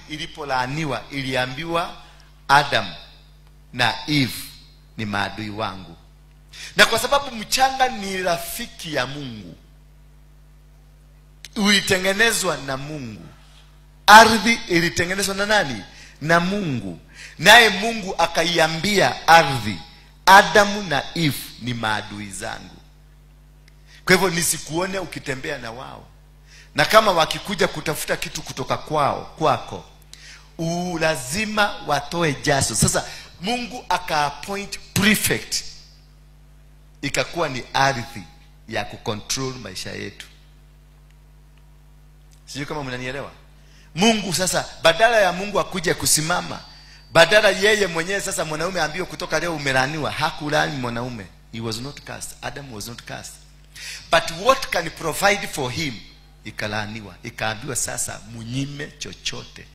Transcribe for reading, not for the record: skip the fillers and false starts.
ardhi ilipolaaniwa iliambiwa Adam na Eve ni maadui wangu. Na kwa sababu mchanga ni rafiki ya Mungu, ulitengenezwa na Mungu, ardhi ilitengenezwa na nani? Na Mungu. Naye Mungu akaiambia ardhi, Adamu na Eve ni maadui zangu. Kwa hivyo nisikuone ukitembea na wao, na kama wakikuja kutafuta kitu kutoka kwako, lazima watoe jaso. Sasa Mungu aka-appoint prefect, ikakuwa ni ardhi ya kucontrol maisha yetu. Sijui kama mnanielewa. Mungu sasa, badala ya Mungu akuje kusimama, badala yeye mwenyewe sasa mwanaume ambiwe kutoka leo umelaniwa, hakulani mwanaume. He was not cast. Adam was not cast. But what can provide for him? Ikalaniwa, ikaambiwa sasa munyime chochote.